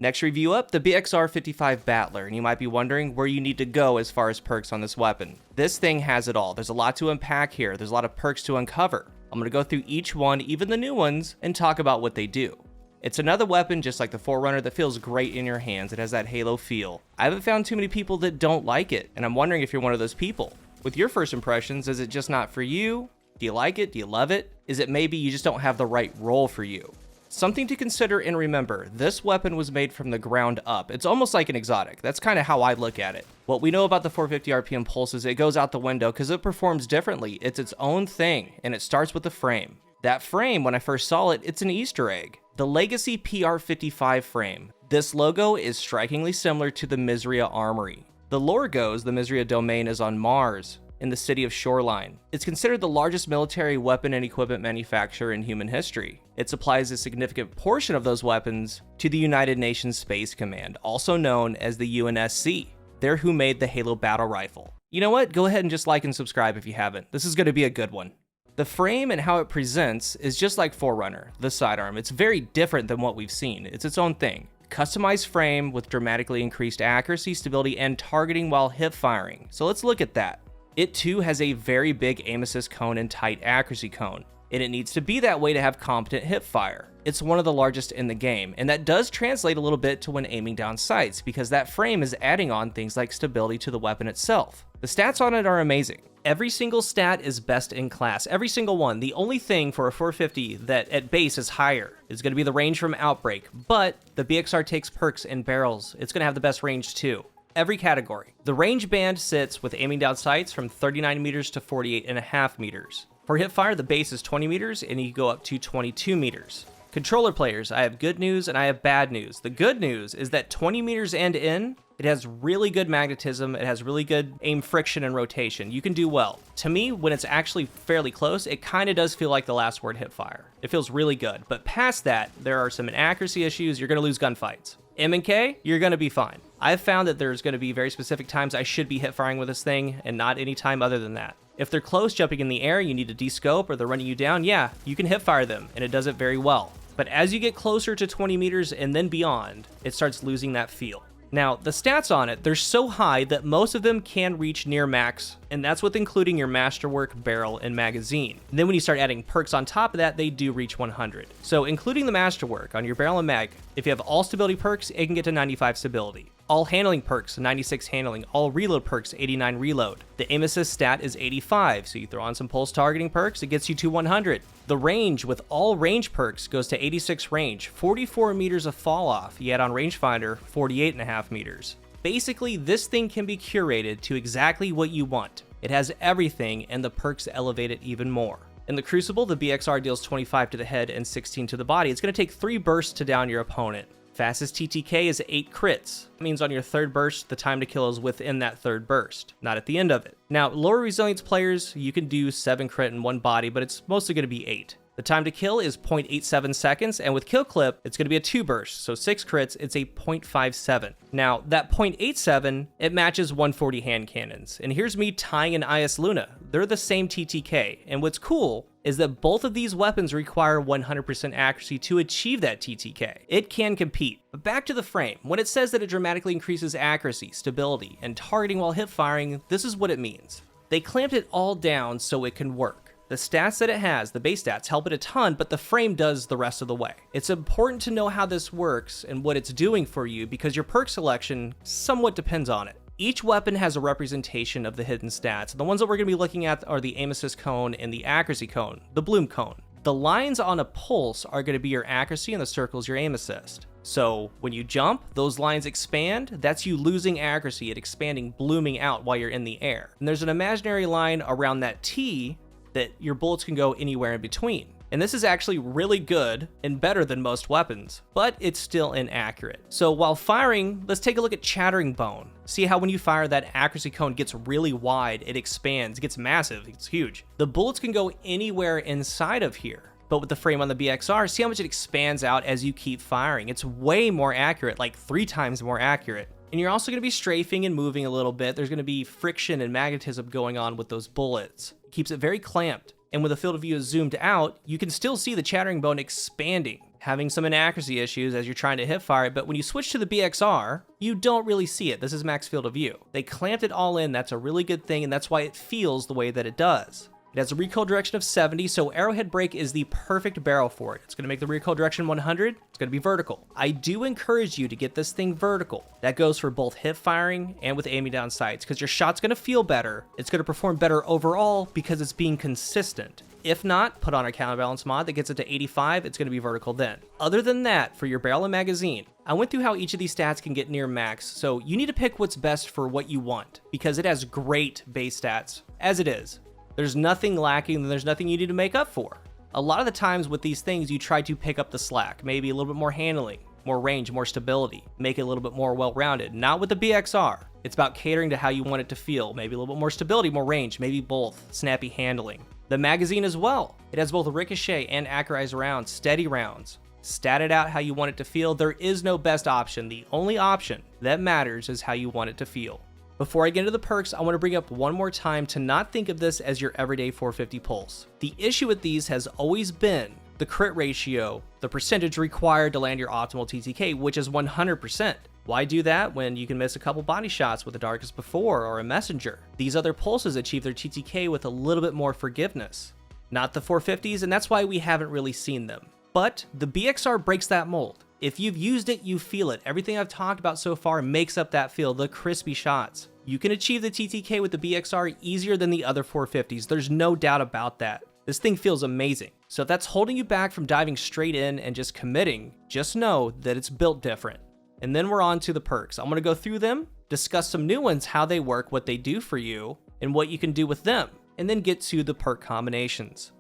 Next review up, the BXR-55 Battler, and you might be wondering where you need to go as far as perks on this weapon. This thing has it all. There's a lot to unpack here. There's a lot of perks to uncover. I'm going to go through each one, even the new ones, and talk about what they do. It's another weapon just like the Forerunner that feels great in your hands. It has that Halo feel. I haven't found too many people that don't like it, and I'm wondering if you're one of those people. With your first impressions, is it just not for you? Do you like it? Do you love it? Is it maybe you just don't have the right role for you? Something to consider and remember, this weapon was made from the ground up. It's almost like an exotic. That's kind of how I look at it. What we know about the 450 RPM pulse is it goes out the window because it performs differently. It's its own thing, and it starts with the frame. That frame, when I first saw it, it's an Easter egg. The Legacy PR-55 frame. This logo is strikingly similar to the Misria Armory. The lore goes the Misria domain is on Mars, in the city of Shoreline. It's considered the largest military weapon and equipment manufacturer in human history. It supplies a significant portion of those weapons to the United Nations Space Command, also known as the UNSC. They're who made the Halo battle rifle. You know what? Go ahead and just like and subscribe if you haven't. This is going to be a good one. The frame and how it presents is just like Forerunner, the sidearm. It's very different than what we've seen. It's its own thing. Customized frame with dramatically increased accuracy, stability, and targeting while hip firing. So let's look at that. It too has a very big aim assist cone and tight accuracy cone, and it needs to be that way to have competent hip fire. It's one of the largest in the game, and that does translate a little bit to when aiming down sights, because that frame is adding on things like stability to the weapon itself. The stats on it are amazing. Every single stat is best in class, every single one. The only thing for a 450 that at base is higher is going to be the range from Outbreak, but the BXR takes perks and barrels. It's going to have the best range too. Every category. The range band sits with aiming down sights from 39 meters to 48.5 meters. For hipfire, the base is 20 meters and you go up to 22 meters. Controller players, I have good news and I have bad news. The good news is that 20 meters and in, it has really good magnetism, it has really good aim friction and rotation. You can do well. To me, when it's actually fairly close, it kind of does feel like the last word hipfire. It feels really good, but past that, there are some inaccuracy issues. You're going to lose gunfights. M&K, you're going to be fine. I've found that there's going to be very specific times I should be hip firing with this thing and not any time other than that. If they're close, jumping in the air, you need to descope or they're running you down, yeah, you can hip fire them and it does it very well. But as you get closer to 20 meters and then beyond, it starts losing that feel. Now, the stats on it, they're so high that most of them can reach near max, and that's with including your masterwork, barrel, and magazine. And then when you start adding perks on top of that, they do reach 100. So including the masterwork on your barrel and mag, if you have all stability perks, it can get to 95 stability. All handling perks, 96 handling. All reload perks, 89 reload. The aim assist stat is 85, so you throw on some pulse targeting perks, it gets you to 100. The range with all range perks goes to 86 range, 44 meters of fall off, yet on Rangefinder, 48.5 meters. Basically, this thing can be curated to exactly what you want. It has everything, and the perks elevate it even more. In the Crucible, the BXR deals 25 to the head and 16 to the body. It's going to take 3 bursts to down your opponent. Fastest TTK is 8 crits. That means on your 3rd burst, the time to kill is within that 3rd burst, not at the end of it. Now, lower resilience players, you can do 7 crit in 1 body, but it's mostly going to be 8. The time to kill is 0.87 seconds, and with kill clip, it's going to be a 2 burst, so 6 crits, it's a 0.57. Now, that 0.87, it matches 140 hand cannons, and here's me tying an IS Luna. They're the same TTK, and what's cool is that both of these weapons require 100% accuracy to achieve that TTK. It can compete. But back to the frame. When it says that it dramatically increases accuracy, stability, and targeting while hip firing, this is what it means. They clamped it all down so it can work. The stats that it has, the base stats, help it a ton, but the frame does the rest of the way. It's important to know how this works and what it's doing for you because your perk selection somewhat depends on it. Each weapon has a representation of the hidden stats. The ones that we're going to be looking at are the aim assist cone and the accuracy cone, the bloom cone. The lines on a pulse are going to be your accuracy and the circles your aim assist. So when you jump, those lines expand, that's you losing accuracy, it expanding, blooming out while you're in the air. And there's an imaginary line around that T that your bullets can go anywhere in between. And this is actually really good and better than most weapons, but it's still inaccurate. So while firing, let's take a look at Chattering Bone. See how when you fire, that accuracy cone gets really wide, it expands, it gets massive, it's huge. The bullets can go anywhere inside of here. But with the frame on the BXR, see how much it expands out as you keep firing. It's way more accurate, like 3 times more accurate. And you're also going to be strafing and moving a little bit. There's going to be friction and magnetism going on with those bullets. It keeps it very clamped. And when the field of view is zoomed out, you can still see the Chattering Bone expanding. having some inaccuracy issues as you're trying to hip fire it, but when you switch to the BXR, you don't really see it. This is max field of view. They clamped it all in. That's a really good thing, and that's why it feels the way that it does. It has a recoil direction of 70, so arrowhead break is the perfect barrel for it. It's going to make the recoil direction 100. It's going to be vertical. I do encourage you to get this thing vertical. That goes for both hip firing and with aiming down sights, because your shot's going to feel better. It's going to perform better overall because it's being consistent. If not, put on a counterbalance mod that gets it to 85. It's going to be vertical then. Other than that, for your barrel and magazine, I went through how each of these stats can get near max, so you need to pick what's best for what you want, because it has great base stats, as it is. There's nothing lacking, and there's nothing you need to make up for. A lot of the times with these things, you try to pick up the slack, maybe a little bit more handling, more range, more stability, make it a little bit more well-rounded. Not with the BXR. It's about catering to how you want it to feel, maybe a little bit more stability, more range, maybe both, snappy handling. The magazine as well. It has both ricochet and accurized rounds, steady rounds. Stat it out how you want it to feel. There is no best option. The only option that matters is how you want it to feel. Before I get into the perks, I want to bring up one more time to not think of this as your everyday 450 pulse. The issue with these has always been the crit ratio, the percentage required to land your optimal TTK, which is 100%. Why do that when you can miss a couple body shots with the Darkest Before or a Messenger? These other pulses achieve their TTK with a little bit more forgiveness. Not the 450s, and that's why we haven't really seen them. But the BXR breaks that mold. If you've used it, you feel it. Everything I've talked about so far makes up that feel, the crispy shots. You can achieve the TTK with the BXR easier than the other 450s. There's no doubt about that. This thing feels amazing. So if that's holding you back from diving straight in and just committing, just know that it's built different. And then we're on to the perks. I'm going to go through them, discuss some new ones, how they work, what they do for you, and what you can do with them, and then get to the perk combinations.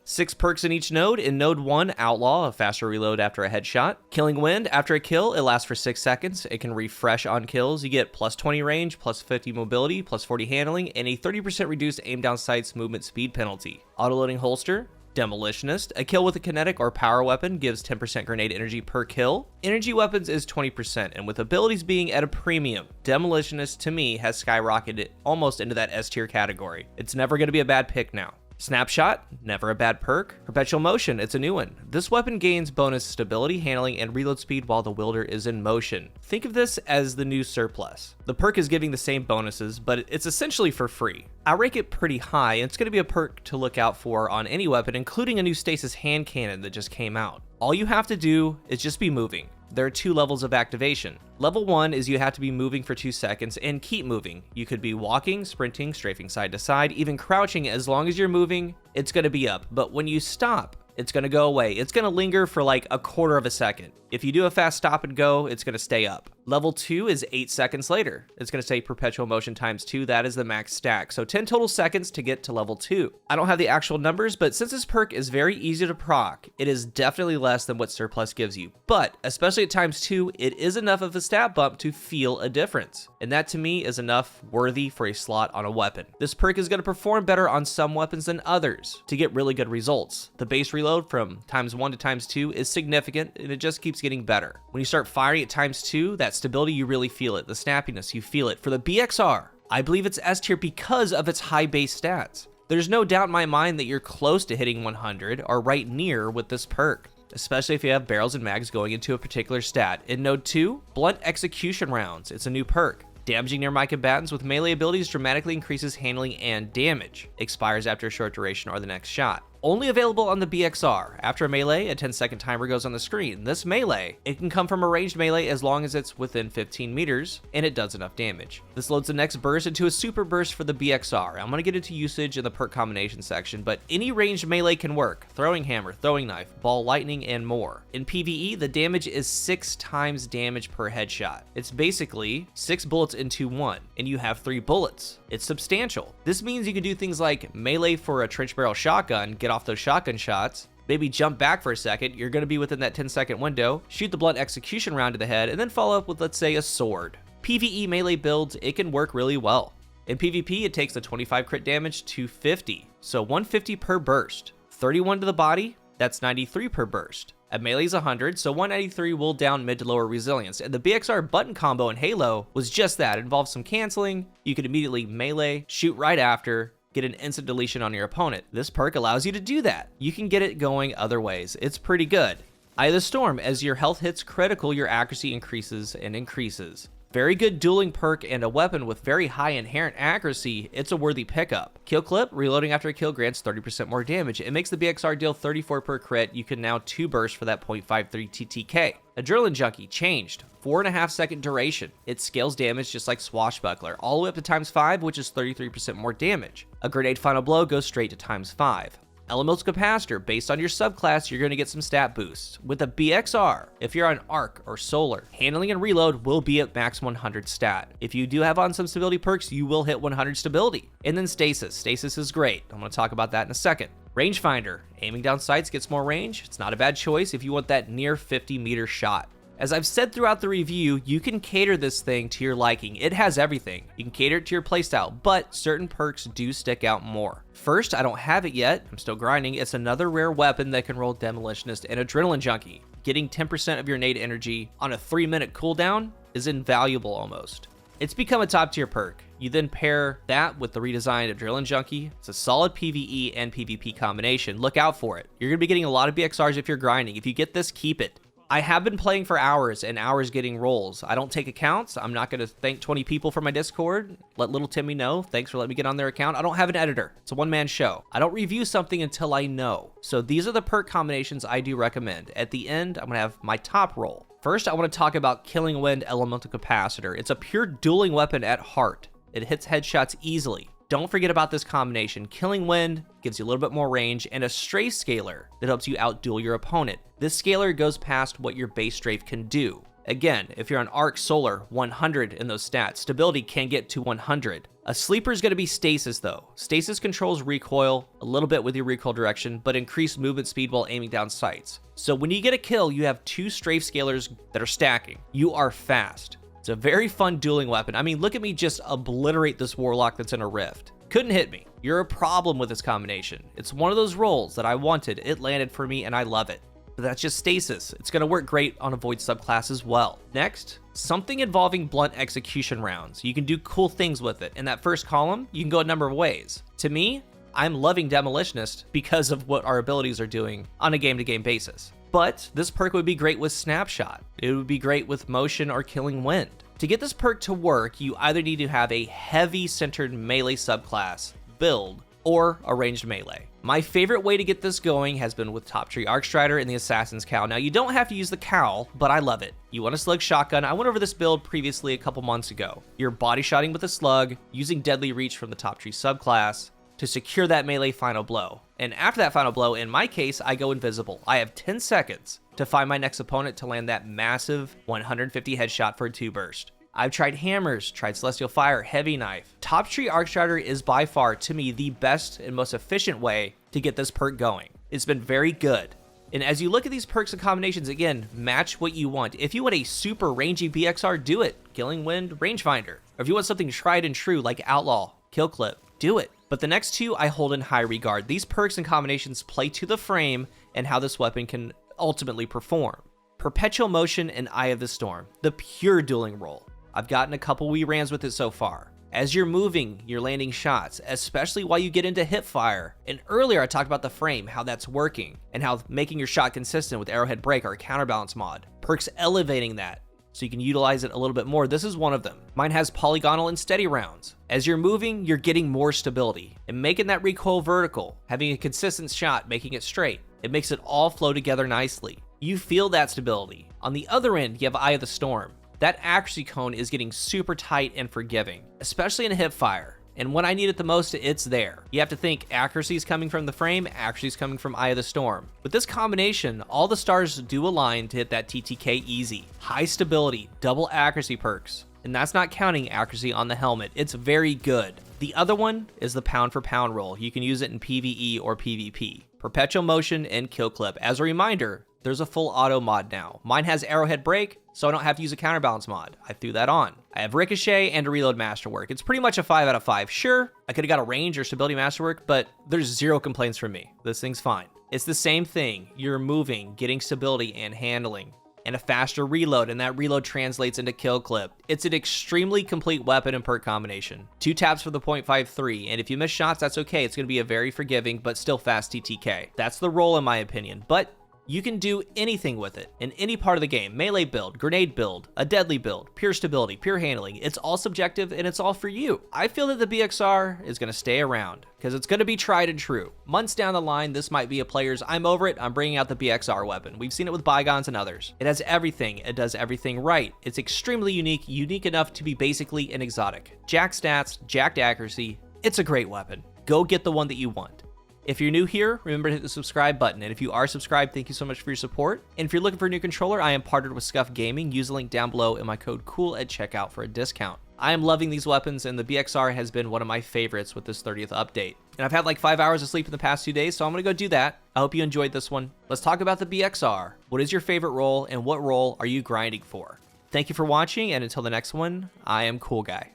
6 perks in each node. In node 1, Outlaw, a faster reload after a headshot. Killing Wind, after a kill, it lasts for 6 seconds. It can refresh on kills. You get plus 20 range, plus 50 mobility, plus 40 handling, and a 30% reduced aim down sights movement speed penalty. Autoloading holster. Demolitionist, a kill with a kinetic or power weapon gives 10% grenade energy per kill. Energy weapons is 20%, and with abilities being at a premium, Demolitionist to me has skyrocketed almost into that S tier category. It's never going to be a bad pick now. Snapshot, never a bad perk. Perpetual Motion, it's a new one. This weapon gains bonus stability, handling, and reload speed while the wielder is in motion. Think of this as the new Surplus. The perk is giving the same bonuses, but it's essentially for free. I rank it pretty high, and it's going to be a perk to look out for on any weapon, including a new stasis hand cannon that just came out. All you have to do is just be moving. There are 2 levels of activation. Level 1 is you have to be moving for 2 seconds and keep moving. You could be walking, sprinting, strafing side to side, even crouching. As long as you're moving, it's going to be up. But when you stop, it's going to go away. It's going to linger for like a quarter of a second. If you do a fast stop and go, it's going to stay up. Level 2 is 8 seconds later. It's going to say perpetual motion times 2. That is the max stack. So 10 total seconds to get to level 2. I don't have the actual numbers, but since this perk is very easy to proc, it is definitely less than what Surplus gives you. But especially at times 2, it is enough of a stat bump to feel a difference. And that to me is enough worthy for a slot on a weapon. This perk is going to perform better on some weapons than others to get really good results. The base reload from times 1 to times 2 is significant, and it just keeps getting better. When you start firing at times 2, that stability, you really feel it. The snappiness, you feel it. For the BXR, I believe it's S tier because of its high base stats. There's no doubt in my mind that you're close to hitting 100 or right near with this perk, especially if you have barrels and mags going into a particular stat. In node 2, blunt execution rounds. It's a new perk. Damaging nearby combatants with melee abilities dramatically increases handling and damage. Expires after a short duration or the next shot. Only available on the BXR. After a melee, a 10-second timer goes on the screen. This melee, it can come from a ranged melee as long as it's within 15 meters, and it does enough damage. This loads the next burst into a super burst for the BXR. I'm going to get into usage in the perk combination section, but any ranged melee can work. Throwing hammer, throwing knife, ball lightning, and more. In PvE, the damage is 6 times damage per headshot. It's basically 6 bullets into 1, and you have 3 bullets. It's substantial. This means you can do things like melee for a trench barrel shotgun, get off those shotgun shots, maybe jump back for a second, you're going to be within that 10-second window, shoot the blunt execution round to the head, and then follow up with, let's say, a sword. PvE melee builds, it can work really well. In PvP, it takes the 25 crit damage to 50, so 150 per burst. 31 to the body, that's 93 per burst. At melee is 100, so 193 will down mid to lower resilience. And the BXR button combo in Halo was just that. It involves some canceling, you could immediately melee, shoot right after, get an instant deletion on your opponent. This perk allows you to do that. You can get it going other ways. It's pretty good. Eye of the Storm, as your health hits critical, your accuracy increases and increases. Very good dueling perk and a weapon with very high inherent accuracy, it's a worthy pickup. Kill Clip, reloading after a kill grants 30% more damage. It makes the BXR deal 34 per crit. You can now 2 burst for that 0.53 TTK. Adrenaline Junkie, changed. 4.5 second duration. It scales damage just like Swashbuckler, all the way up to ×5, which is 33% more damage. A Grenade Final Blow goes straight to ×5. Elemental Capacitor, based on your subclass, you're going to get some stat boosts. With a BXR, if you're on Arc or Solar, handling and reload will be at max 100 stat. If you do have on some stability perks, you will hit 100 stability. And then Stasis. Stasis is great. I'm going to talk about that in a second. Rangefinder, aiming down sights gets more range. It's not a bad choice if you want that near 50-meter shot. As I've said throughout the review, you can cater this thing to your liking. It has everything. You can cater it to your playstyle, but certain perks do stick out more. First, I don't have it yet. I'm still grinding. It's another rare weapon that can roll Demolitionist and Adrenaline Junkie. Getting 10% of your innate energy on a 3-minute cooldown is invaluable almost. It's become a top tier perk. You then pair that with the redesigned Adrenaline Junkie. It's a solid PvE and PvP combination. Look out for it. You're going to be getting a lot of BXRs if you're grinding. If you get this, keep it. I have been playing for hours and hours getting rolls. I don't take accounts. I'm not going to thank 20 people for my Discord. Let little Timmy know. Thanks for letting me get on their account. I don't have an editor. It's a one-man show. I don't review something until I know. So these are the perk combinations I do recommend. At the end, I'm going to have my top roll. First, I want to talk about Killing Wind Elemental Capacitor. It's a pure dueling weapon at heart. It hits headshots easily. Don't forget about this combination. Killing Wind gives you a little bit more range and a strafe scaler that helps you outduel your opponent. This scaler goes past what your base strafe can do. Again, if you're on Arc Solar, 100 in those stats. Stability can get to 100. A sleeper is going to be Stasis though. Stasis controls recoil a little bit with your recoil direction, but increased movement speed while aiming down sights. So when you get a kill, you have 2 strafe scalers that are stacking. You are fast. It's a very fun dueling weapon. I mean, look at me just obliterate this Warlock that's in a rift. Couldn't hit me. You're a problem with this combination. It's one of those rolls that I wanted. It landed for me and I love it. But that's just Stasis. It's going to work great on a Void subclass as well. Next, something involving blunt execution rounds. You can do cool things with it. In that first column, you can go a number of ways. To me, I'm loving Demolitionist because of what our abilities are doing on a game-to-game basis. But this perk would be great with Snapshot. It would be great with Motion or Killing Wind. To get this perk to work, you either need to have a heavy-centered melee subclass build or a ranged melee. My favorite way to get this going has been with Top Tree Arcstrider and the Assassin's Cowl. Now, you don't have to use the Cowl, but I love it. You want a slug shotgun. I went over this build previously a couple months ago. You're body shotting with a slug, using Deadly Reach from the Top Tree subclass to secure that melee final blow. And after that final blow, in my case, I go invisible. I have 10 seconds to find my next opponent to land that massive 150 headshot for a 2 burst. I've tried hammers, tried Celestial Fire, Heavy Knife. Top Tree Arcstrider is by far, to me, the best and most efficient way to get this perk going. It's been very good. And as you look at these perks and combinations, again, match what you want. If you want a super rangy BXR, do it. Killing Wind, Rangefinder. Or if you want something tried and true like Outlaw, Kill Clip, do it. But the next two I hold in high regard. These perks and combinations play to the frame and how this weapon can ultimately perform. Perpetual Motion and Eye of the Storm, the pure dueling roll. I've gotten a couple wee rans with it so far. As you're moving, you're landing shots, especially while you get into hip fire. And earlier I talked about the frame, how that's working, and how making your shot consistent with Arrowhead Break, our counterbalance mod. Perks elevating that, so you can utilize it a little bit more. This is one of them. Mine has polygonal and steady rounds. As you're moving, you're getting more stability, and making that recoil vertical, having a consistent shot, making it straight. It makes it all flow together nicely. You feel that stability. On the other end, you have Eye of the Storm. That accuracy cone is getting super tight and forgiving, especially in hip fire. And when I need it the most, it's there. You have to think accuracy is coming from the frame, accuracy is coming from Eye of the Storm. With this combination, all the stars do align to hit that TTK easy. High stability, double accuracy perks. And that's not counting accuracy on the helmet. It's very good. The other one is the pound for pound roll. You can use it in PvE or PvP. Perpetual Motion and Kill Clip. As a reminder, there's a full auto mod now. Mine has Arrowhead Break, so I don't have to use a counterbalance mod. I threw that on. I have Ricochet and a Reload Masterwork. It's pretty much a 5 out of 5. Sure, I could have got a range or stability masterwork, but there's zero complaints from me. This thing's fine. It's the same thing. You're moving, getting stability and handling, and a faster reload, and that reload translates into Kill Clip. It's an extremely complete weapon and perk combination. 2 taps for the 0.53, and if you miss shots, that's okay. It's going to be a very forgiving, but still fast TTK. That's the roll in my opinion, but You can do anything with it in any part of the game. Melee build, grenade build, a deadly build, pure stability, pure handling. It's all subjective and it's all for you. I feel that the BXR is going to stay around because it's going to be tried and true. Months down the line, this might be a player's, I'm over it, I'm bringing out the BXR weapon. We've seen it with Bygones and others. It has everything. It does everything right. It's extremely unique enough to be basically an exotic. Jacked stats, jacked accuracy. It's a great weapon. Go get the one that you want. If you're new here, remember to hit the subscribe button, and if you are subscribed, thank you so much for your support. And if you're looking for a new controller, I am partnered with Scuff Gaming. Use the link down below and my code COOL at checkout for a discount. I am loving these weapons, and the BXR has been one of my favorites with this 30th update. And I've had like 5 hours of sleep in the past 2 days, so I'm gonna go do that. I hope you enjoyed this one. Let's talk about the BXR. What is your favorite role, and what role are you grinding for? Thank you for watching, and until the next one, I am CoolGuy.